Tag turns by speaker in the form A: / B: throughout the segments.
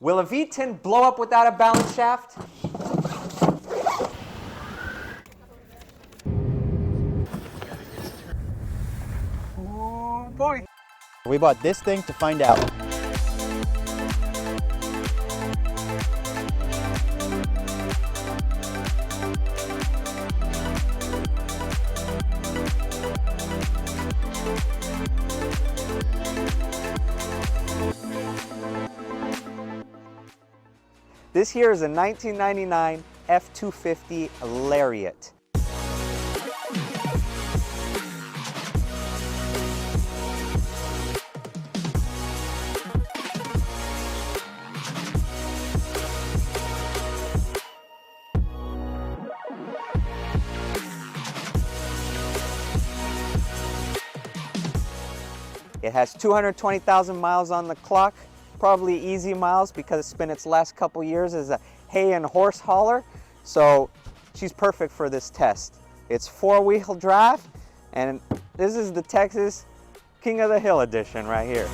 A: Will a V10 blow up without a balance shaft?
B: Oh boy.
C: We bought this thing to find out.
A: This here is a 1999 F250 Lariat. It has 220,000 miles on the clock, probably easy miles because it's been its last couple years as a hay and horse hauler. So she's perfect for this test. It's 4-wheel drive, and this is the Texas King of the Hill edition right here.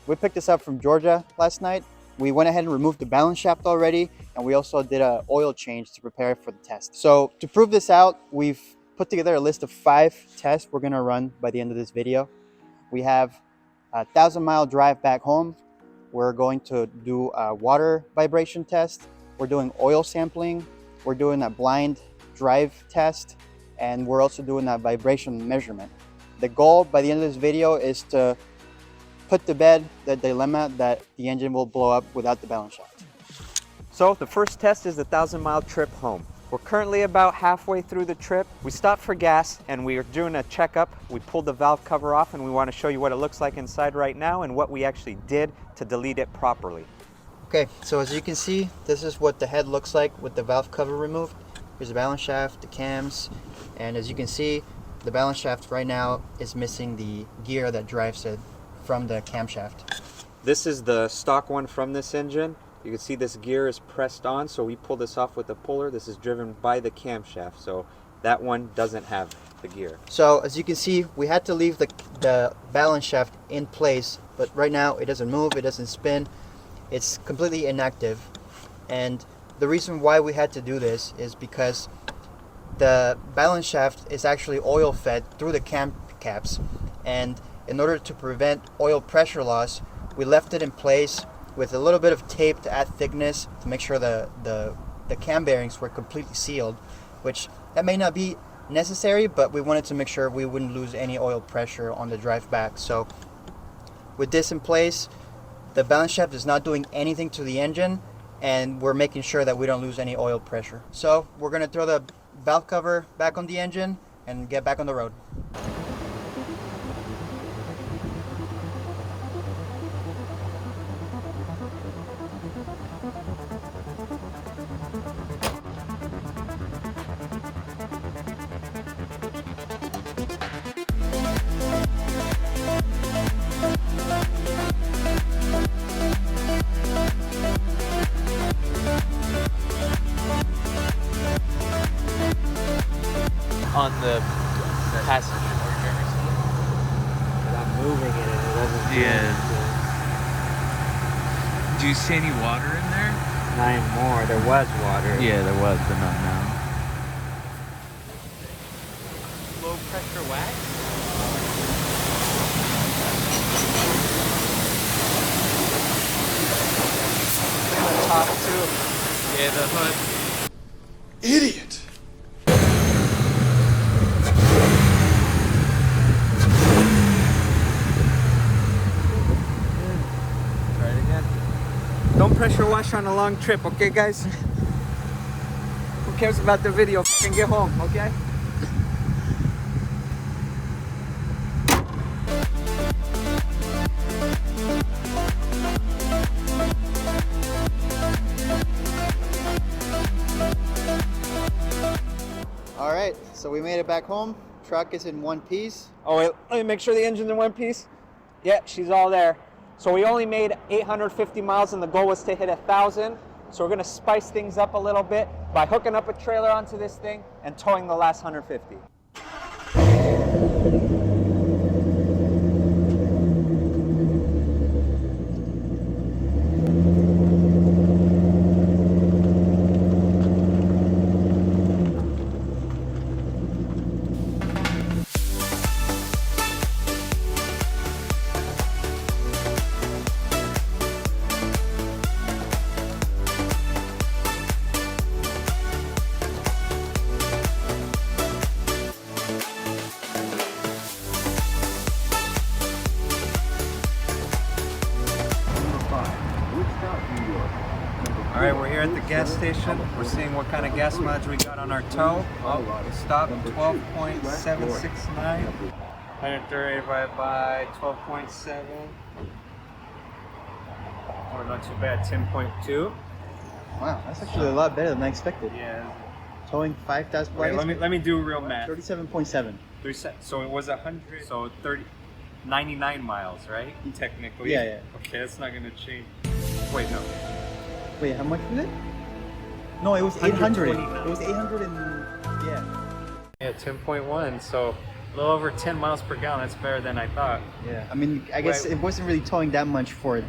C: We picked this up from Georgia last night. We went ahead and removed the balance shaft already, and we also did an oil change to prepare for the test. So to prove this out, we've put together a list of 5 tests we're gonna run by the end of this video. We have a 1,000-mile drive back home. We're going to do a water vibration test. We're doing oil sampling. We're doing a blind drive test, and we're also doing a vibration measurement. The goal by the end of this video is to put to bed the dilemma that the engine will blow up without the balance shaft.
A: So the first test is the 1,000-mile trip home. We're currently about halfway through the trip. We stopped for gas and we are doing a checkup. We pulled the valve cover off and we want to show you what it looks like inside right now and what we actually did to delete it properly.
C: Okay, so as you can see, this is what the head looks like with the valve cover removed. Here's the balance shaft, the cams, and as you can see, the balance shaft right now is missing the gear that drives it from the camshaft.
A: This is the stock one from this engine. You can see this gear is pressed on, so we pull this off with a puller. This is driven by the camshaft, so that one doesn't have the gear.
C: So as you can see, we had to leave the balance shaft in place, but right now it doesn't move, it doesn't spin. It's completely inactive. And the reason why we had to do this is because the balance shaft is actually oil fed through the cam caps, and in order to prevent oil pressure loss, we left it in place with a little bit of tape to add thickness to make sure the cam bearings were completely sealed, which that may not be necessary, but we wanted to make sure we wouldn't lose any oil pressure on the drive back. So with this in place, the balance shaft is not doing anything to the engine, and we're making sure that we don't lose any oil pressure. So we're gonna throw the valve cover back on the engine and get back on the road.
B: On the passenger.
A: I'm moving it and it doesn't do
B: Yeah. Do you see any water in there?
A: Not anymore. There was water.
B: Yeah, there was, but not now. Low pressure wax?
A: The top too.
B: Yeah, the hood.
D: Idiot!
A: Try it again. Don't pressure wash on a long trip, okay guys? Who cares about the video? F***ing get home, okay?
C: All right, so we made it back home. Truck is in one piece.
A: Oh wait, let me make sure the engine's in one piece. Yeah, she's all there. So we only made 850 miles and the goal was to hit 1,000. So we're gonna spice things up a little bit by hooking up a trailer onto this thing and towing the last 150. at the gas station. We're seeing what kind of gas mileage we got on our tow. Oh, we stopped 12.769. 130 divided by 12.7. Oh, not too bad, 10.2.
C: Wow, that's actually a lot better than I expected.
A: Yeah.
C: Towing 5,000.
A: Wait, let me do real math.
C: 37.7.
A: So it was 100. So 99 miles, right? Technically.
C: Yeah.
A: Okay, that's not gonna change. Wait, no.
C: Wait, how much was it? No, it was 800.
A: 129.
C: It was 800 and yeah.
A: Yeah, 10.1. So a little over 10 miles per gallon. That's better than I thought.
C: Yeah. I mean, I guess
A: Wait.
C: it wasn't really towing that much for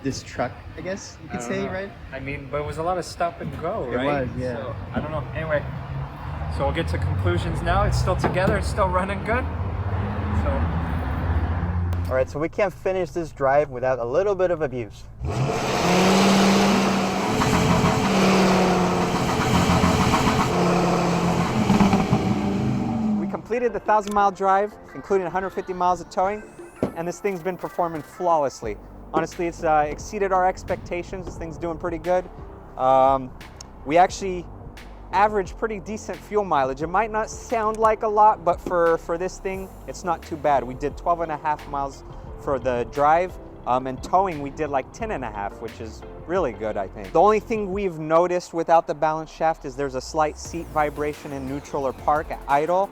C: this truck, I guess you could say, right?
A: I mean, but it was a lot of stop and go,
C: It
A: right?
C: was, yeah.
A: So, I don't know. Anyway, so we'll get to conclusions now. It's still together. It's still running good. So. All right, so we can't finish this drive without a little bit of abuse. We completed the 1,000-mile drive, including 150 miles of towing, and this thing's been performing flawlessly. Honestly, it's exceeded our expectations. This thing's doing pretty good. We actually average pretty decent fuel mileage. It might not sound like a lot, but for this thing, it's not too bad. We did 12.5 miles for the drive, and towing we did like 10.5, which is really good, I think. The only thing we've noticed without the balance shaft is there's a slight seat vibration in neutral or park at idle.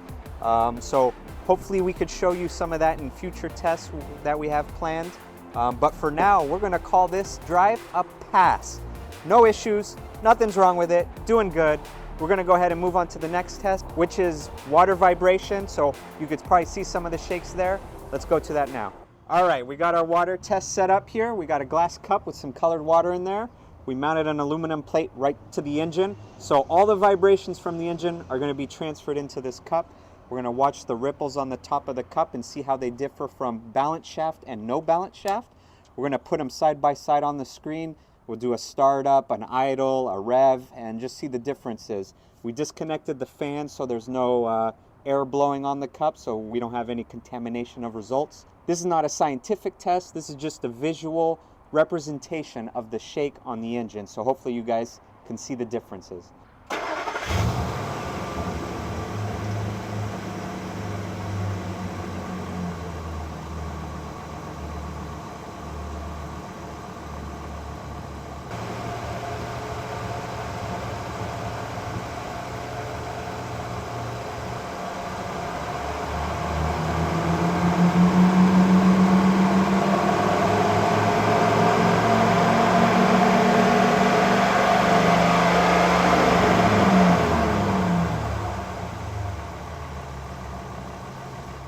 A: So hopefully we could show you some of that in future tests that we have planned. But for now, we're gonna call this drive a pass. No issues, nothing's wrong with it, doing good. We're gonna go ahead and move on to the next test, which is water vibration. So you could probably see some of the shakes there. Let's go to that now. All right, we got our water test set up here. We got a glass cup with some colored water in there. We mounted an aluminum plate right to the engine. So all the vibrations from the engine are gonna be transferred into this cup. We're gonna watch the ripples on the top of the cup and see how they differ from balance shaft and no balance shaft. We're gonna put them side by side on the screen. We'll do a startup, an idle, a rev, and just see the differences. We disconnected the fan so there's no air blowing on the cup, so we don't have any contamination of results. This is not a scientific test. This is just a visual representation of the shake on the engine. So hopefully you guys can see the differences.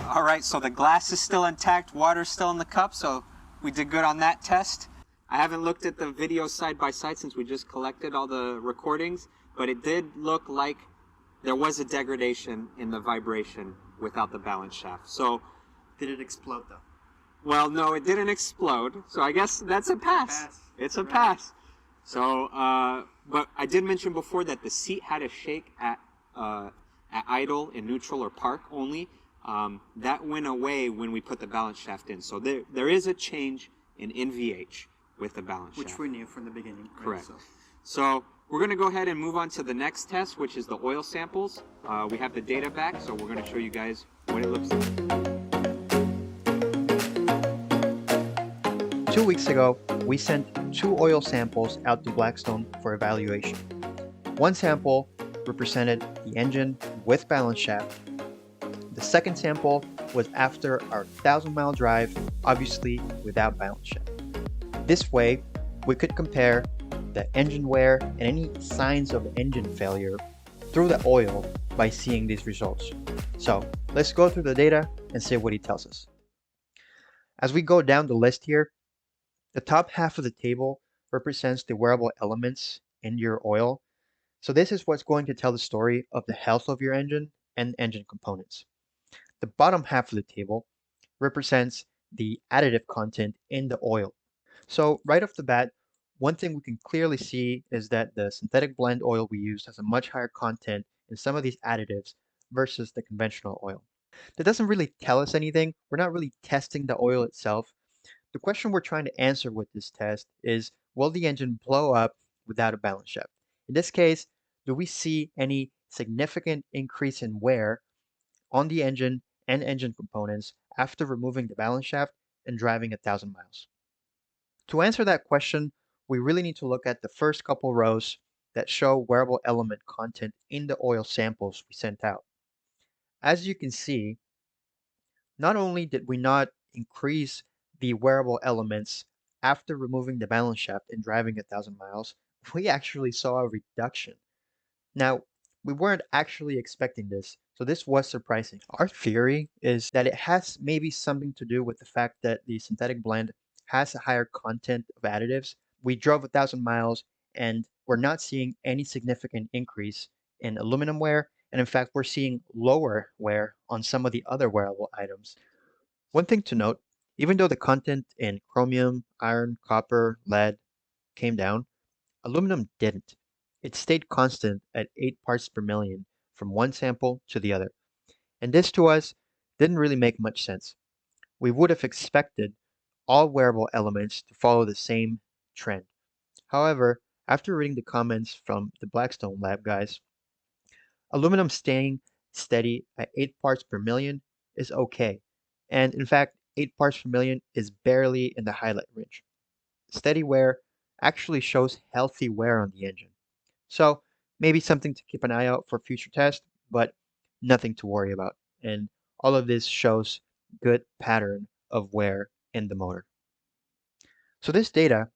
A: All right, so the glass is still intact, water's still in the cup, so we did good on that test. I haven't looked at the video side by side since we just collected all the recordings, but it did look like there was a degradation in the vibration without the balance shaft. So,
C: Did it explode though?
A: well, no, it didn't explode, so I guess that's a pass. It's a pass. So, but I did mention before that the seat had a shake at idle, in neutral or park only. That went away when we put the balance shaft in. So there is a change in NVH with the balance shaft.
C: Which we knew from the beginning. Right?
A: Correct. So we're going to go ahead and move on to the next test, which is the oil samples. We have the data back, so we're going to show you guys what it looks like.
C: 2 weeks ago, we sent 2 oil samples out to Blackstone for evaluation. One sample represented the engine with balance shaft. The second sample was after our 1,000-mile drive, obviously without balance shaft. This way, we could compare the engine wear and any signs of engine failure through the oil by seeing these results. So let's go through the data and see what it tells us. As we go down the list here, the top half of the table represents the wearable elements in your oil. So this is what's going to tell the story of the health of your engine and engine components. The bottom half of the table represents the additive content in the oil. So right off the bat, one thing we can clearly see is that the synthetic blend oil we used has a much higher content in some of these additives versus the conventional oil. That doesn't really tell us anything. We're not really testing the oil itself. The question we're trying to answer with this test is, will the engine blow up without a balance shaft? In this case, do we see any significant increase in wear on the engine and engine components after removing the balance shaft and driving 1,000 miles? To answer that question, we really need to look at the first couple rows that show wearable element content in the oil samples we sent out. As you can see, not only did we not increase the wearable elements after removing the balance shaft and driving 1,000 miles, we actually saw a reduction. Now, we weren't actually expecting this, so this was surprising. Our theory is that it has maybe something to do with the fact that the synthetic blend has a higher content of additives. We drove 1,000 miles and we're not seeing any significant increase in aluminum wear, and in fact, we're seeing lower wear on some of the other wearable items. One thing to note, even though the content in chromium, iron, copper, lead came down, aluminum didn't. It stayed constant at 8 parts per million from one sample to the other. And this to us didn't really make much sense. We would have expected all wearable elements to follow the same trend. However, after reading the comments from the Blackstone lab guys, aluminum staying steady at 8 parts per million is okay. And in fact, 8 parts per million is barely in the highlight range. Steady wear actually shows healthy wear on the engine. So maybe something to keep an eye out for future tests, but nothing to worry about. And all of this shows good pattern of wear in the motor. So this data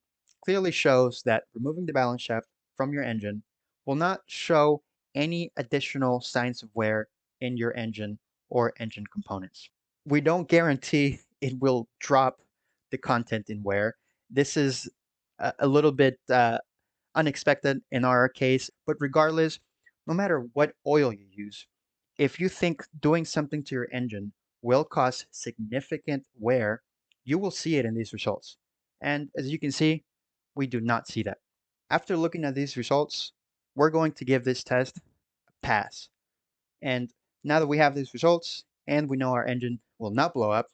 C: clearly shows that removing the balance shaft from your engine will not show any additional signs of wear in your engine or engine components. We don't guarantee it will drop the content in wear. This is a little bit unexpected in our case, but regardless, no matter what oil you use, if you think doing something to your engine will cause significant wear, you will see it in these results. And as you can see, we do not see that. After looking at these results, we're going to give this test a pass. And now that we have these results and we know our engine will not blow up,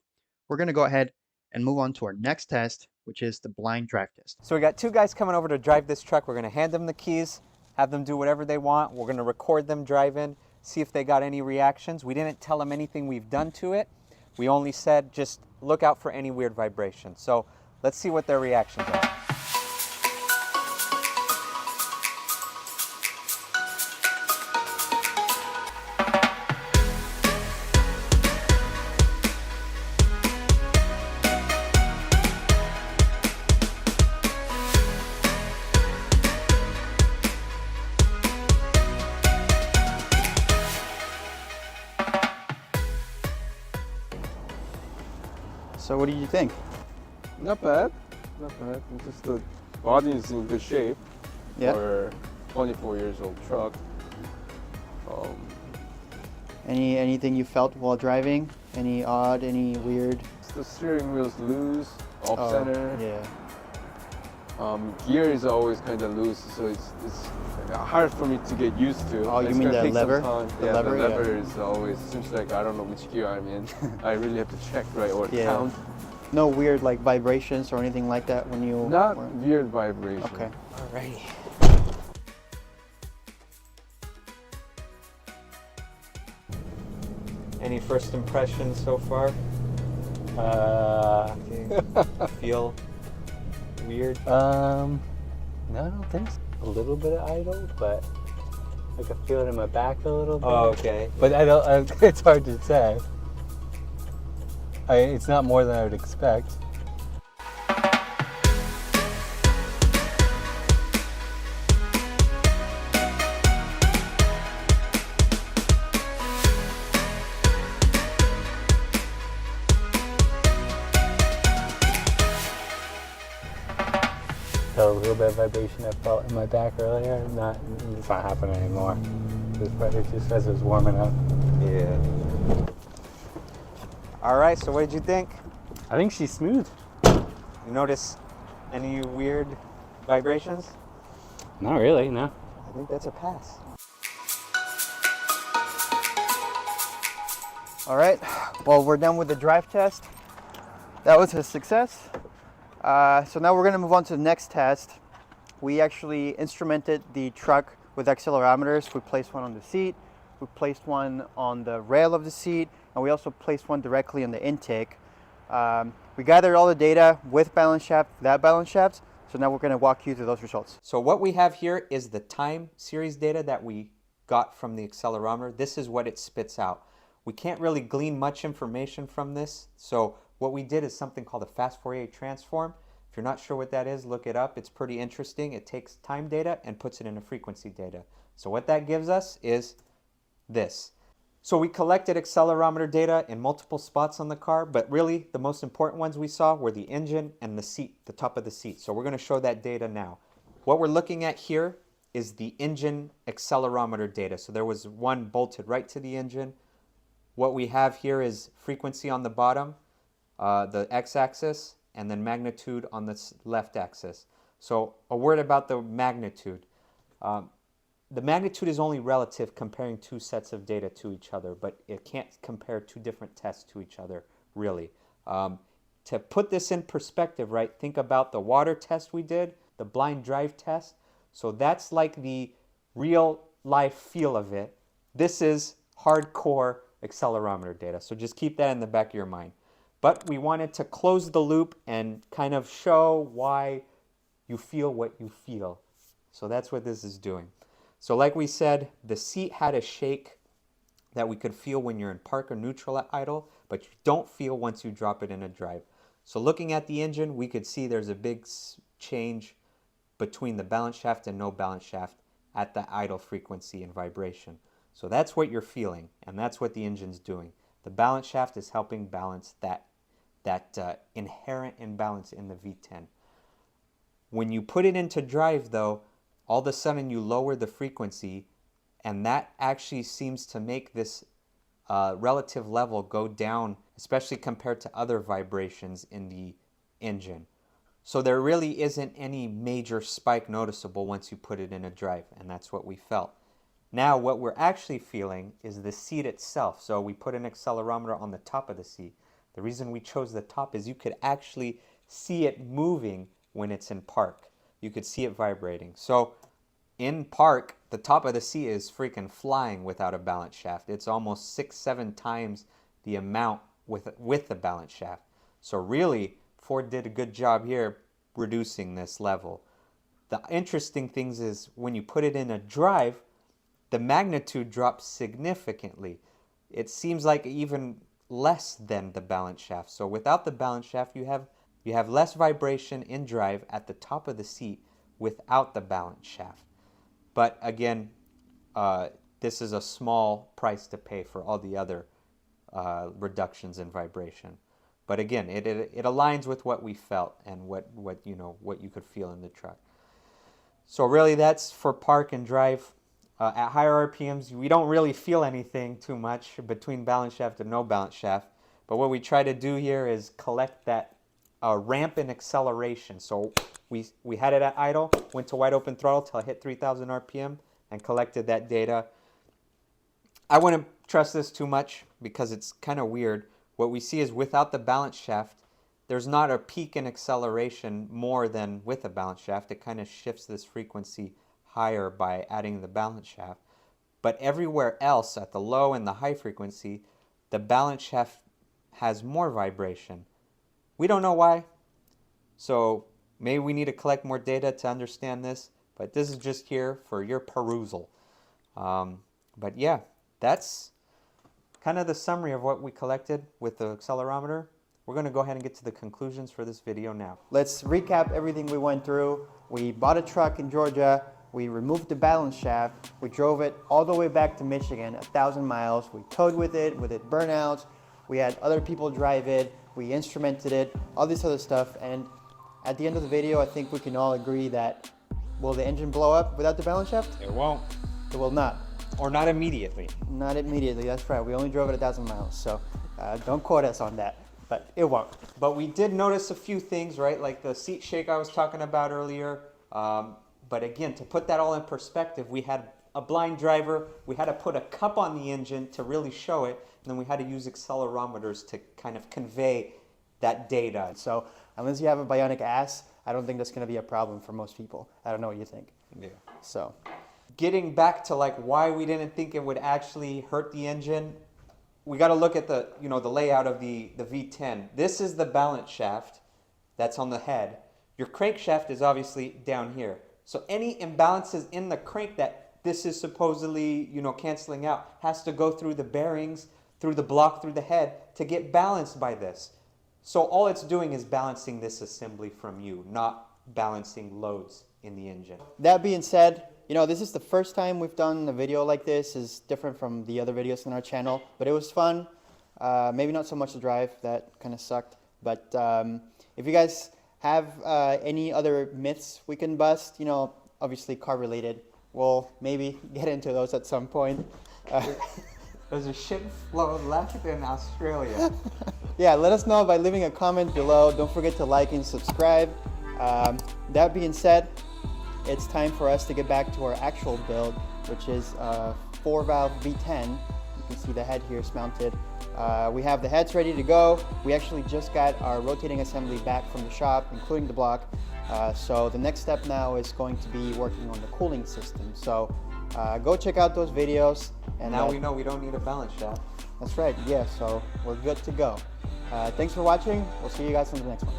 C: we're going to go ahead and move on to our next test, which is the blind drive test.
A: So we got two guys coming over to drive this truck. We're going to hand them the keys, have them do whatever they want. We're going to record them drive in, see if they got any reactions. We didn't tell them anything we've done to it. We only said just look out for any weird vibrations. So let's see what their reactions are.
C: So what do you think?
D: Not bad, not bad. Just the body is in good shape for 24 years old truck.
C: Anything you felt while driving? Any odd, any weird?
D: The steering wheel's loose, off center.
C: Yeah.
D: Gear is always kind of loose, so it's hard for me to get used to.
C: Oh, you
D: it's
C: mean
D: gonna
C: the
D: take
C: lever?
D: some time.
C: The
D: yeah,
C: lever,
D: the lever is always seems like I don't know which gear I'm in. I really have to check right or count.
C: No weird like vibrations or anything like that when you?
D: Not weird vibration.
C: Okay.
A: Alrighty. Any first impressions so far? Feel weird?
E: No, I don't think so. A little bit of idle, but I can feel it in my back a little bit.
A: Oh, okay.
E: But I don't. It's hard to say. It's not more than I would expect. A little bit of vibration I felt in my back earlier. It's not happening anymore. It's just as it's warming up.
A: Yeah. All right, so what did you think?
E: I think she's smooth.
A: You notice any weird vibrations?
E: Not really, no.
A: I think that's a pass.
C: All right. Well, we're done with the drive test. That was a success. So now we're going to move on to the next test, we actually instrumented the truck with accelerometers. We placed one on the seat, we placed one on the rail of the seat, and we also placed one directly in the intake. We gathered all the data with balance shaft, without balance shaft, so now we're going to walk you through those results.
A: So what we have here is the time series data that we got from the accelerometer. This is what it spits out. We can't really glean much information from this, so what we did is something called a fast Fourier transform. If you're not sure what that is, look it up. It's pretty interesting. It takes time data and puts it into frequency data. So what that gives us is this. So we collected accelerometer data in multiple spots on the car, but really the most important ones we saw were the engine and the seat, the top of the seat. So we're going to show that data now. What we're looking at here is the engine accelerometer data. So there was one bolted right to the engine. What we have here is frequency on the bottom, the x-axis, and then magnitude on the left axis. So a word about the magnitude. The magnitude is only relative comparing two sets of data to each other, but it can't compare two different tests to each other, really. To put this in perspective, right, think about the water test we did, the blind drive test. So that's like the real life feel of it. This is hardcore accelerometer data. So just keep that in the back of your mind. But we wanted to close the loop and kind of show why you feel what you feel. So that's what this is doing. So like we said, the seat had a shake that we could feel when you're in park or neutral at idle, but you don't feel once you drop it in a drive. So looking at the engine, we could see there's a big change between the balance shaft and no balance shaft at the idle frequency and vibration. So that's what you're feeling, and that's what the engine's doing. The balance shaft is helping balance that inherent imbalance in the V10. When you put it into drive, though, all of a sudden you lower the frequency, and that actually seems to make this relative level go down, especially compared to other vibrations in the engine. So there really isn't any major spike noticeable once you put it in a drive, and that's what we felt. Now what we're actually feeling is the seat itself. So we put an accelerometer on the top of the seat. The reason we chose the top is you could actually see it moving when it's in park. You could see it vibrating. So in park, the top of the seat is freaking flying without a balance shaft. It's almost 6-7 times the amount with the balance shaft. So really, Ford did a good job here reducing this level. The interesting thing is when you put it in a drive, the magnitude drops significantly. It seems like even less than the balance shaft. So without the balance shaft, you have less vibration in drive at the top of the seat without the balance shaft. But again, this is a small price to pay for all the other reductions in vibration. But again, it aligns with what we felt and what you could feel in the truck. So really, that's for park and drive. At higher RPMs, we don't really feel anything too much between balance shaft and no balance shaft. But what we try to do here is collect that ramp in acceleration. So we had it at idle, went to wide open throttle till it hit 3,000 RPM and collected that data. I wouldn't trust this too much because it's kind of weird. What we see is without the balance shaft, there's not a peak in acceleration more than with a balance shaft. It kind of shifts this frequency higher by adding the balance shaft. But everywhere else at the low and the high frequency, the balance shaft has more vibration. We don't know why. So maybe we need to collect more data to understand this, but this is just here for your perusal. But yeah, that's kind of the summary of what we collected with the accelerometer. We're going to go ahead and get to the conclusions for this video now.
C: Let's recap everything we went through. We bought a truck in Georgia. We removed the balance shaft. We drove it all the way back to Michigan, 1,000 miles. We towed with it burnouts. We had other people drive it. We instrumented it, all this other stuff. And at the end of the video, I think we can all agree that, will the engine blow up without the balance shaft?
A: It won't.
C: It will not.
A: Or not immediately.
C: Not immediately, that's right. We only drove it 1,000 miles, so don't quote us on that, but it won't.
A: But we did notice a few things, right? Like the seat shake I was talking about earlier. But again, to put that all in perspective, we had a blind driver. We had to put a cup on the engine to really show it. And then we had to use accelerometers to kind of convey that data.
C: So unless you have a bionic ass, I don't think that's going to be a problem for most people. I don't know what you think.
A: Yeah.
C: So,
A: Getting back to like why we didn't think it would actually hurt the engine, we got to look at the, you know, the layout of the V10. This is the balance shaft that's on the head. Your crankshaft is obviously down here. So any imbalances in the crank that this is supposedly, you know, canceling out has to go through the bearings, through the block, through the head to get balanced by this. So all it's doing is balancing this assembly from you, not balancing loads in the engine.
C: that being said, you know, this is the first time we've done a video like this. It's different from the other videos on our channel, but it was fun. Maybe not so much the drive, that kind of sucked. But if you guys have any other myths we can bust, you know, obviously car related, we'll maybe get into those at some point.
A: There's a shitload left in Australia.
C: Yeah, let us know by leaving a comment below. Don't forget to like and subscribe. That being said, it's time for us to get back to our actual build, which is a 4-valve V10. You can see the head here is mounted. We have the heads ready to go. We actually just got our rotating assembly back from the shop, including the block. So the next step now is going to be working on the cooling system. So go check out those videos. And
A: now we know we don't need a balance shaft.
C: That's right, yeah, so we're good to go. Thanks for watching. We'll see you guys in the next one.